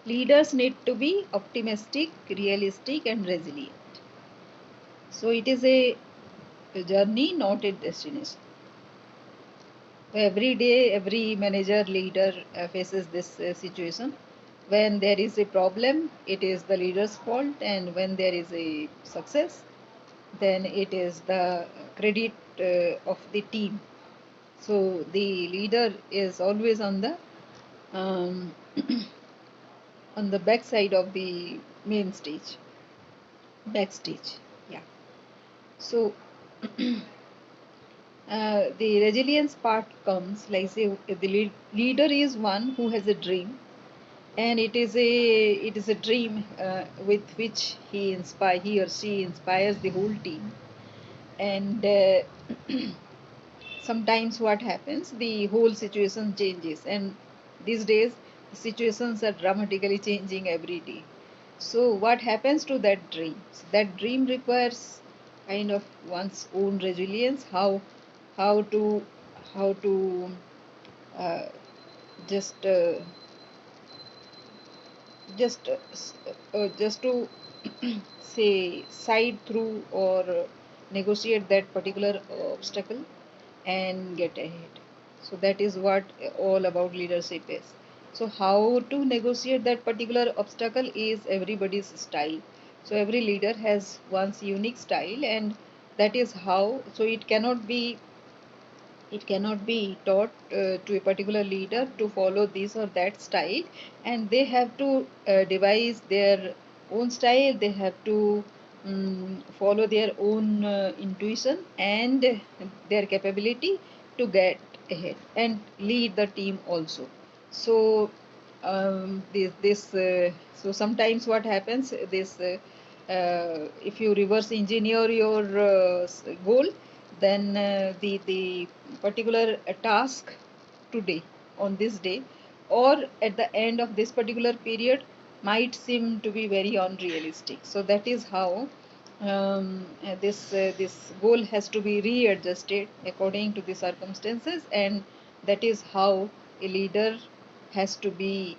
Leaders need to be optimistic, realistic, and resilient. So it is a journey, not a destination. Every day, every manager, leader faces this situation. When there is a problem, it is the leader's fault, and when there is a success, then it is the credit of the team. So the leader is always um, on the back side of the main stage, backstage. Yeah. So the resilience part comes like say the leader is one who has a dream, and it is a dream with which he or she inspires the whole team. And sometimes what happens, the whole situation changes, and these days the situations are dramatically changing every day. So what happens to that dream? So that dream requires kind of one's own resilience, how to how to uh, just just to say side through or negotiate that particular obstacle and get ahead. So that is what all about leadership is. So how to negotiate that particular obstacle is everybody's style. So every leader has one's unique style, and that is how. So it cannot be taught to a particular leader to follow this or that style, and they have to devise their own style. They have to follow their own intuition and their capability to get ahead and lead the team also. So so sometimes what happens, if you reverse engineer your goal, then the particular task today, on this day, or at the end of this particular period, might seem to be very unrealistic. So that is how this goal has to be readjusted according to the circumstances, and that is how a leader has to be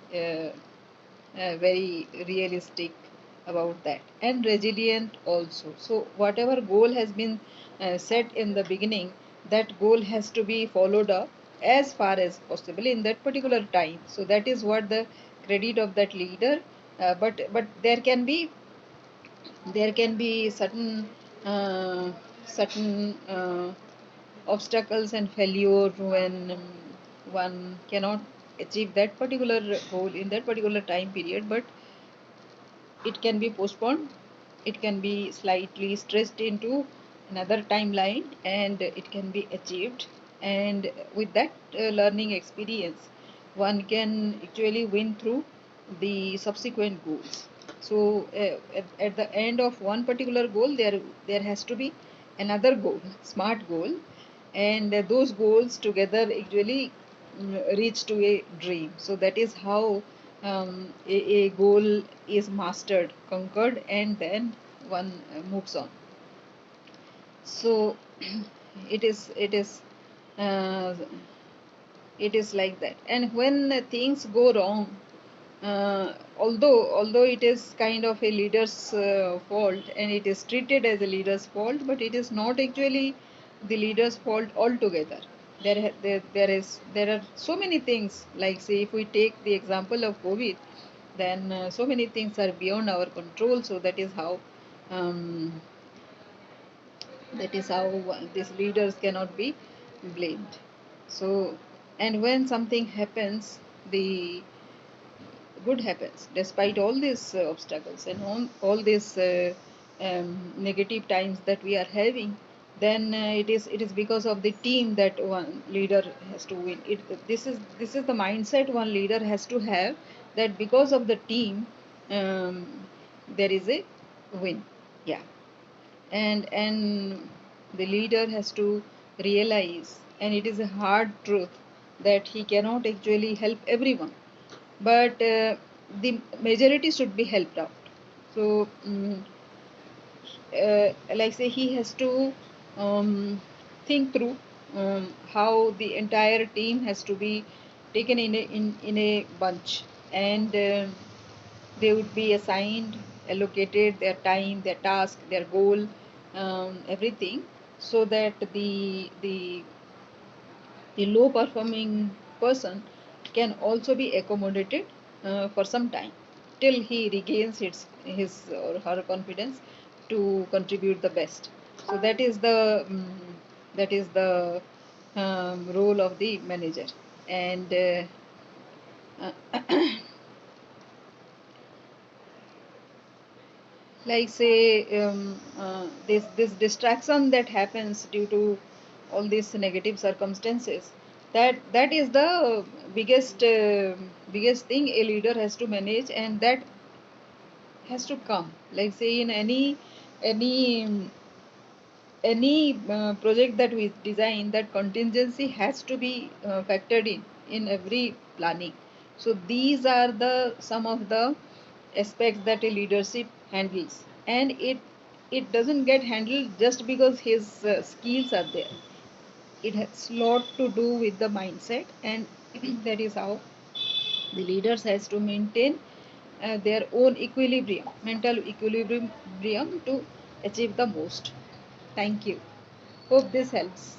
very realistic about that, and resilient also. So whatever goal has been set in the beginning, that goal has to be followed up as far as possible in that particular time. So that is what the credit of that leader. But there can be certain obstacles and failure when one cannot achieve that particular goal in that particular time period. But it can be postponed, it can be slightly stretched into another timeline, and it can be achieved. And with that learning experience, one can actually win through the subsequent goals. So at the end of one particular goal, there has to be another goal, smart goal, and those goals together actually reach to a dream. So that is how a goal is mastered, conquered, and then one moves on. So uh, it is like that. And when things go wrong, although it is kind of a leader's fault, and it is treated as a leader's fault, but it is not actually the leader's fault altogether. There are so many things, like say if we take the example of COVID, then so many things are beyond our control. So um, that is how these leaders cannot be blamed. So, and when something happens, the good happens despite all these obstacles and all these negative times that we are having, then it is because of the team that one leader has to win it. This is the mindset one leader has to have, that because of the team, um, there is a win. Yeah. And the leader has to realize, and it is a hard truth, that he cannot actually help everyone, but the majority should be helped out. So like say he has to think through how the entire team has to be taken in a bunch, and they would be assigned, allocated their time, their task, their goal, everything, so that the low performing person can also be accommodated for some time till he regains his or her confidence to contribute the best. So that is the role of the manager. And like say this distraction that happens due to all these negative circumstances, that is the biggest thing a leader has to manage, and that has to come, like say in any any project that we design, that contingency has to be factored in every planning. So these are the some of the aspects that a leadership handles, and it doesn't get handled just because his skills are there. It has a lot to do with the mindset, and that is how the leaders has to maintain their own equilibrium, mental equilibrium, to achieve the most. Thank you. Hope this helps.